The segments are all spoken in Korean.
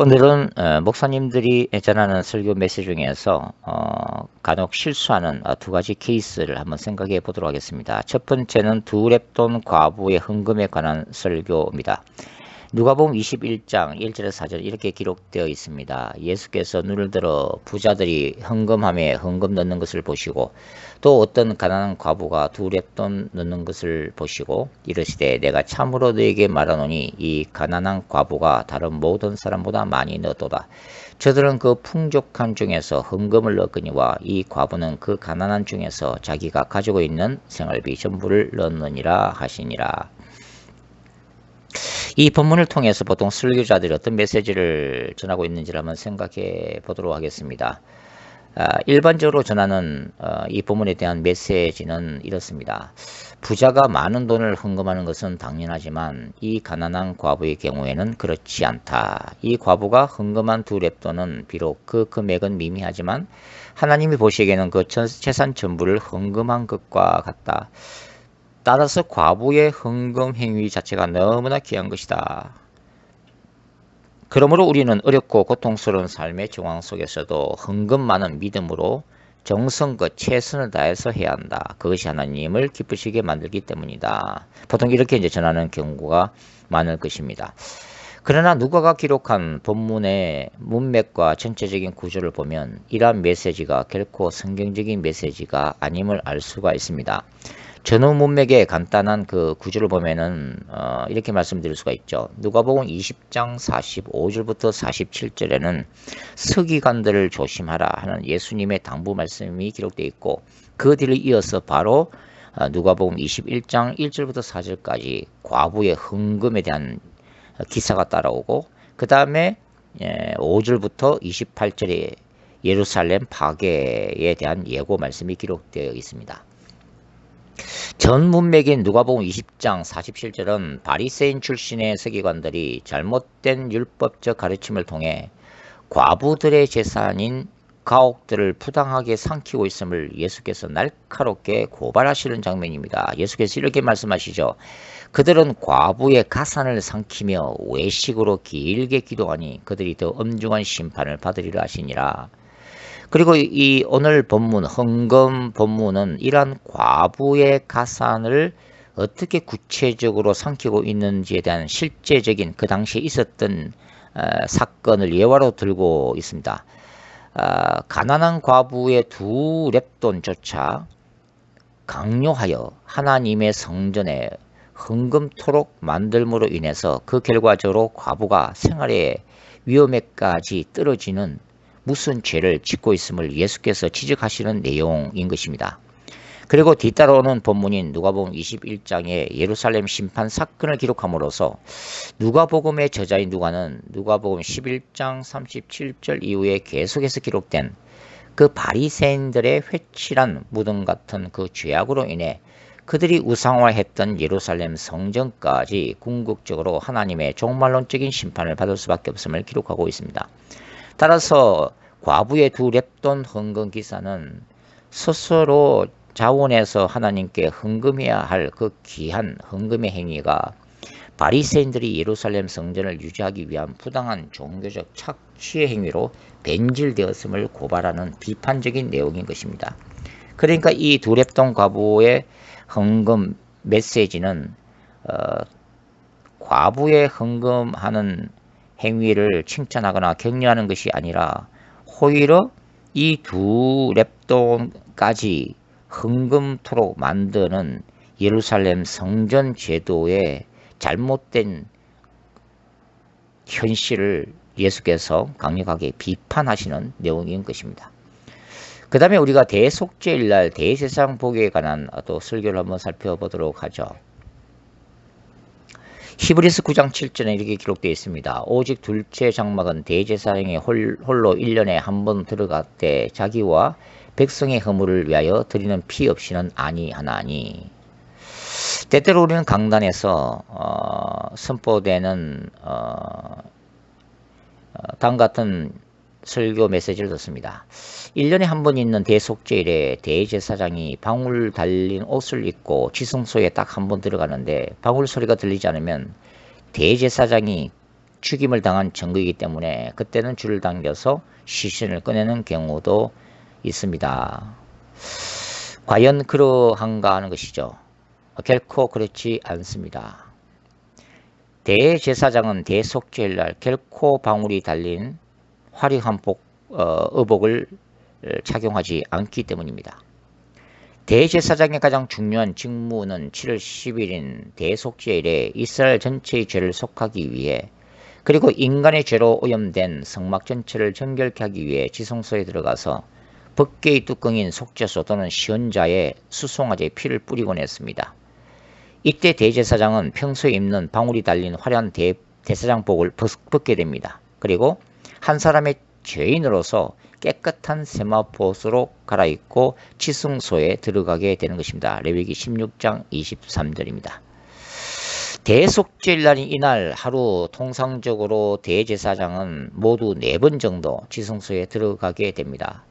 오늘은 목사님들이 전하는 설교 메시지 중에서 간혹 실수하는 두 가지 케이스를 한번 생각해 보도록 하겠습니다. 첫 번째는 두 랩돈 과부의 헌금에 관한 설교입니다. 누가복음 21장 1절에서 4절 이렇게 기록되어 있습니다. 예수께서 눈을 들어 부자들이 헌금함에 헌금 넣는 것을 보시고 또 어떤 가난한 과부가 두 랩돈 넣는 것을 보시고 이르시되 내가 참으로 너에게 말하노니 이 가난한 과부가 다른 모든 사람보다 많이 넣었도다. 저들은 그 풍족한 중에서 헌금을 넣거니와 이 과부는 그 가난한 중에서 자기가 가지고 있는 생활비 전부를 넣느니라 하시니라. 이 본문을 통해서 보통 설교자들이 어떤 메시지를 전하고 있는지를 한번 생각해 보도록 하겠습니다. 일반적으로 전하는 이 본문에 대한 메시지는 이렇습니다. 부자가 많은 돈을 헌금하는 것은 당연하지만 이 가난한 과부의 경우에는 그렇지 않다. 이 과부가 헌금한 두 랩돈은 비록 그 금액은 미미하지만 하나님이 보시기에는 그 재산 전부를 헌금한 것과 같다. 따라서 과부의 헌금 행위 자체가 너무나 귀한 것이다. 그러므로 우리는 어렵고 고통스러운 삶의 정황 속에서도 헌금 많은 믿음으로 정성껏 최선을 다해서 해야 한다. 그것이 하나님을 기쁘시게 만들기 때문이다. 보통 이렇게 전하는 경우가 많을 것입니다. 그러나 누가가 기록한 본문의 문맥과 전체적인 구조를 보면 이러한 메시지가 결코 성경적인 메시지가 아님을 알 수가 있습니다. 전후 문맥의 간단한 그 구조를 보면은 이렇게 말씀드릴 수가 있죠. 누가복음 20장 45절부터 47절에는 서기관들을 조심하라 하는 예수님의 당부 말씀이 기록되어 있고 그 뒤를 이어서 바로 누가복음 21장 1절부터 4절까지 과부의 헌금에 대한 기사가 따라오고 그 다음에 5절부터 28절에 예루살렘 파괴에 대한 예고 말씀이 기록되어 있습니다. 전 문맥인 누가복음 20장 47절은 바리새인 출신의 서기관들이 잘못된 율법적 가르침을 통해 과부들의 재산인 가옥들을 부당하게 삼키고 있음을 예수께서 날카롭게 고발하시는 장면입니다. 예수께서 이렇게 말씀하시죠. 그들은 과부의 가산을 삼키며 외식으로 길게 기도하니 그들이 더 엄중한 심판을 받으리라 하시니라. 그리고 이 오늘 본문 헌금 본문은 이러한 과부의 가산을 어떻게 구체적으로 삼키고 있는지에 대한 실제적인 그 당시에 있었던 사건을 예화로 들고 있습니다. 가난한 과부의 두 랩돈조차 강요하여 하나님의 성전에 헌금토록 만들므로 인해서 그 결과적으로 과부가 생활의 위험에까지 떨어지는 무슨 죄를 짓고 있음을 예수께서 지적하시는 내용인 것입니다. 그리고 뒤따라오는 본문인 누가복음 21장의 예루살렘 심판 사건을 기록함으로써 누가복음의 저자인 누가는 누가복음 11장 37절 이후에 계속해서 기록된 그 바리새인들의 회칠한 무덤 같은 그 죄악으로 인해 그들이 우상화했던 예루살렘 성전까지 궁극적으로 하나님의 종말론적인 심판을 받을 수밖에 없음을 기록하고 있습니다. 따라서 과부의 두 랩돈 헌금 기사는 스스로 자원해서 하나님께 헌금해야 할 그 귀한 헌금의 행위가 바리새인들이 예루살렘 성전을 유지하기 위한 부당한 종교적 착취의 행위로 변질되었음을 고발하는 비판적인 내용인 것입니다. 그러니까 이 두 랩돈 과부의 헌금 메시지는 과부의 헌금하는 행위를 칭찬하거나 격려하는 것이 아니라 오히려 이 두 랩돈까지 헌금토록 만드는 예루살렘 성전 제도의 잘못된 현실을 예수께서 강력하게 비판하시는 내용인 것입니다. 그 다음에 우리가 대속죄일날 대제사장 보기에 관한 또 설교를 한번 살펴보도록 하죠. 히브리서 9장 7절에 이렇게 기록되어 있습니다. 오직 둘째 장막은 대제사장이 홀로 1년에 한 번 들어갔되 자기와 백성의 허물을 위하여 드리는 피 없이는 아니하나니. 때때로 우리는 강단에서 선포되는 다음 같은 설교 메시지를 듣습니다. 1년에 한 번 있는 대속죄일에 대제사장이 방울 달린 옷을 입고 지성소에 딱 한 번 들어가는데 방울 소리가 들리지 않으면 대제사장이 죽임을 당한 증거이기 때문에 그때는 줄을 당겨서 시신을 꺼내는 경우도 있습니다. 과연 그러한가 하는 것이죠. 결코 그렇지 않습니다. 대제사장은 대속죄일날 결코 방울이 달린 화려한 의복을 착용하지 않기 때문입니다. 대제사장의 가장 중요한 직무는 7월 10일인 대속죄일에 이스라엘 전체의 죄를 속하기 위해 그리고 인간의 죄로 오염된 성막 전체를 정결케 하기 위해 지성소에 들어가서 법궤의 뚜껑인 속죄소 또는 시언자에 수송아지의 피를 뿌리곤 했습니다. 이때 대제사장은 평소에 입는 방울이 달린 화려한 대사장복을 벗게 됩니다. 그리고 한 사람의 죄인으로서 깨끗한 세마포옷으로 갈아입고 지성소에 들어가게 되는 것입니다. 레위기 16장 23절입니다. 대속죄일날인 이날 하루 통상적으로 대제사장은 모두 4번 정도 지성소에 들어가게 됩니다.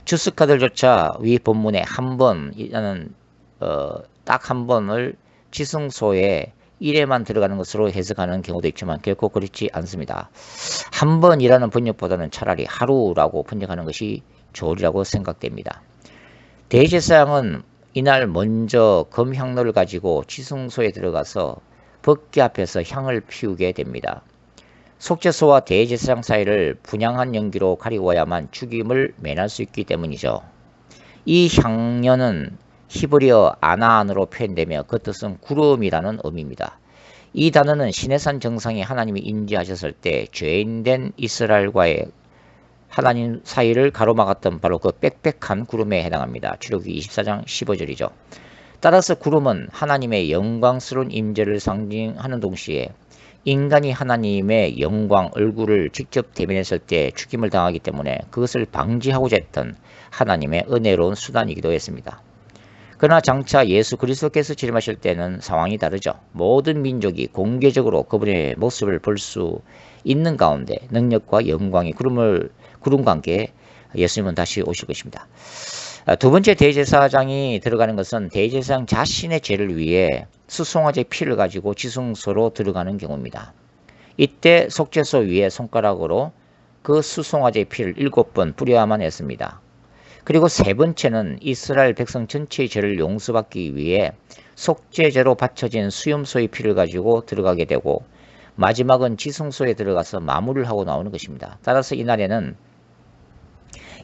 주스가들조차 위 본문에 한 번이라는 딱 한 번을 지성소에 1회만 들어가는 것으로 해석하는 경우도 있지만 결코 그렇지 않습니다. 한 번이라는 번역보다는 차라리 하루라고 번역하는 것이 좋으리라고 생각됩니다. 대제사장은 이날 먼저 검향로를 가지고 지성소에 들어가서 법궤 앞에서 향을 피우게 됩니다. 속죄소와 대제사장 사이를 분향한 연기로 가리워야만 죽임을 면할 수 있기 때문이죠. 이 향연은 히브리어 아나안으로 표현되며 그 뜻은 구름이라는 의미입니다. 이 단어는 시내산 정상에 하나님이 임재하셨을 때 죄인된 이스라엘과의 하나님 사이를 가로막았던 바로 그 빽빽한 구름에 해당합니다. 출애굽기 24장 15절이죠. 따라서 구름은 하나님의 영광스러운 임재를 상징하는 동시에 인간이 하나님의 영광 얼굴을 직접 대면했을 때 죽임을 당하기 때문에 그것을 방지하고자 했던 하나님의 은혜로운 수단이기도 했습니다. 그러나 장차 예수 그리스도께서 재림하실 때는 상황이 다르죠. 모든 민족이 공개적으로 그분의 모습을 볼 수 있는 가운데 능력과 영광이 구름과 함께 예수님은 다시 오실 것입니다. 두 번째 대제사장이 들어가는 것은 대제사장 자신의 죄를 위해 수송아지의 피를 가지고 지성소로 들어가는 경우입니다. 이때 속죄소 위에 손가락으로 그 수송아지의 피를 7번 뿌려야만 했습니다. 그리고 세 번째는 이스라엘 백성 전체의 죄를 용서받기 위해 속죄제로 바쳐진 수염소의 피를 가지고 들어가게 되고 마지막은 지성소에 들어가서 마무리를 하고 나오는 것입니다. 따라서 이날에는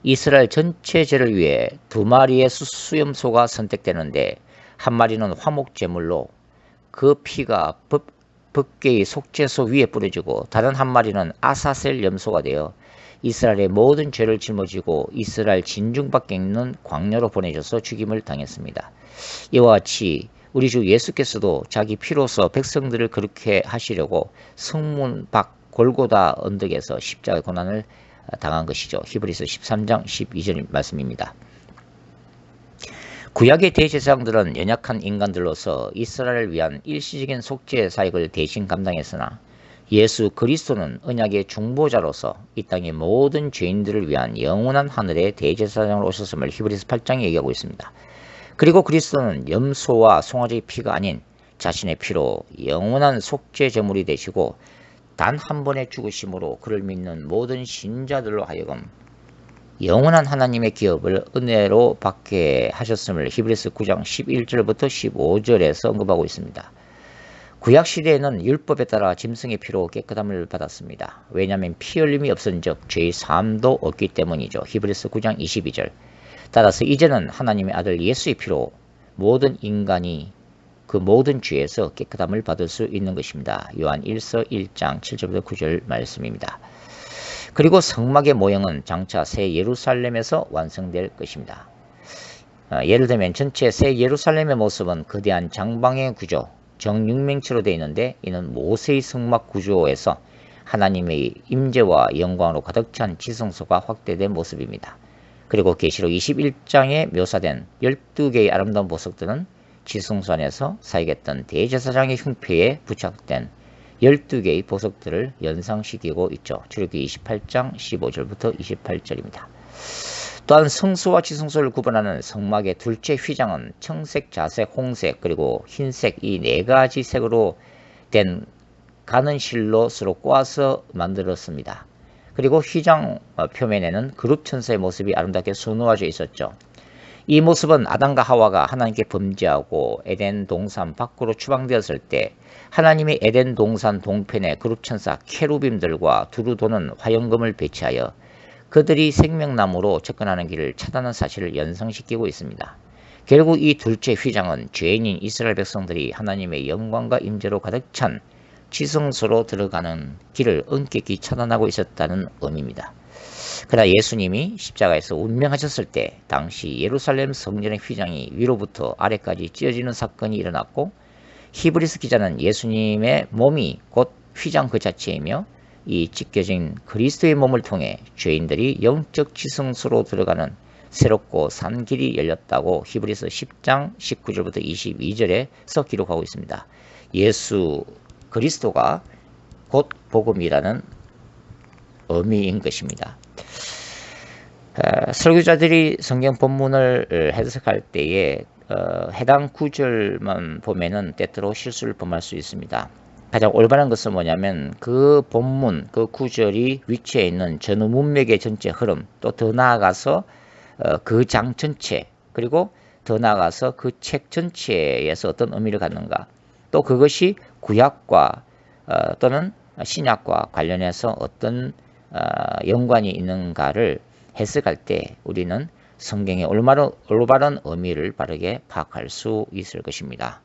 이스라엘 전체 죄를 위해 2마리의 수염소가 선택되는데 한 마리는 화목제물로 그 피가 법궤의 속죄소 위에 뿌려지고 다른 한 마리는 아사셀 염소가 되어 이스라엘의 모든 죄를 짊어지고 이스라엘 진중밖에 있는 광야로 보내져서 죽임을 당했습니다. 이와 같이 우리 주 예수께서도 자기 피로서 백성들을 그렇게 하시려고 성문 밖 골고다 언덕에서 십자가의 고난을 당한 것이죠. 히브리서 13장 12절 말씀입니다. 구약의 대제사장들은 연약한 인간들로서 이스라엘을 위한 일시적인 속죄 사역을 대신 감당했으나 예수 그리스도는 언약의 중보자로서 이 땅의 모든 죄인들을 위한 영원한 하늘의 대제사장으로 오셨음을 히브리서 8장에 얘기하고 있습니다. 그리고 그리스도는 염소와 송아지의 피가 아닌 자신의 피로 영원한 속죄 제물이 되시고 단 한 번의 죽으심으로 그를 믿는 모든 신자들로 하여금 영원한 하나님의 기업을 은혜로 받게 하셨음을 히브리서 9장 11절부터 15절에서 언급하고 있습니다. 구약시대에는 율법에 따라 짐승의 피로 깨끗함을 받았습니다. 왜냐하면 피 흘림이 없은즉 죄의 사함도 없기 때문이죠. 히브리서 9장 22절. 따라서 이제는 하나님의 아들 예수의 피로 모든 인간이 그 모든 죄에서 깨끗함을 받을 수 있는 것입니다. 요한 1서 1장 7절부터 9절 말씀입니다. 그리고 성막의 모형은 장차 새 예루살렘에서 완성될 것입니다. 예를 들면 전체 새 예루살렘의 모습은 거대한 장방의 구조, 정육면체로 되어 있는데 이는 모세의 성막 구조에서 하나님의 임재와 영광으로 가득 찬 지성소가 확대된 모습입니다. 그리고 계시록 21장에 묘사된 12개의 아름다운 보석들은 지성소 안에서 사역했던 대제사장의 흉패에 부착된 12개의 보석들을 연상시키고 있죠. 출애굽기 28장 15절부터 28절입니다. 또한 성소와 지성소를 구분하는 성막의 둘째 휘장은 청색, 자색, 홍색 그리고 흰색 이 4가지 색으로 된 가는 실로 서로 꼬아서 만들었습니다. 그리고 휘장 표면에는 그룹 천사의 모습이 아름답게 수놓아져 있었죠. 이 모습은 아담과 하와가 하나님께 범죄하고 에덴 동산 밖으로 추방되었을 때 하나님이 에덴 동산 동편에 그룹 천사 케루빔들과 두루 도는 화영금을 배치하여 그들이 생명나무로 접근하는 길을 차단하는 사실을 연상시키고 있습니다. 결국 이 둘째 휘장은 죄인인 이스라엘 백성들이 하나님의 영광과 임재로 가득 찬 지성소로 들어가는 길을 엄격히 차단하고 있었다는 의미입니다. 그러나 예수님이 십자가에서 운명하셨을 때 당시 예루살렘 성전의 휘장이 위로부터 아래까지 찢어지는 사건이 일어났고, 히브리서 기자는 예수님의 몸이 곧 휘장 그 자체이며 이 찢겨진 그리스도의 몸을 통해 죄인들이 영적 지성소로 들어가는 새롭고 산 길이 열렸다고 히브리서 10장 19절부터 22절에서 기록하고 있습니다. 예수 그리스도가 곧 복음이라는 의미인 것입니다. 설교자들이 성경 본문을 해석할 때에 해당 구절만 보면은 때때로 실수를 범할 수 있습니다. 가장 올바른 것은 뭐냐면 그 본문, 그 구절이 위치해 있는 전후 문맥의 전체 흐름, 또 더 나아가서 그 장 전체, 그리고 더 나아가서 그 책 전체에서 어떤 의미를 갖는가, 또 그것이 구약과 또는 신약과 관련해서 어떤 연관이 있는가를 해석할 때 우리는 성경의 올바른 의미를 바르게 파악할 수 있을 것입니다.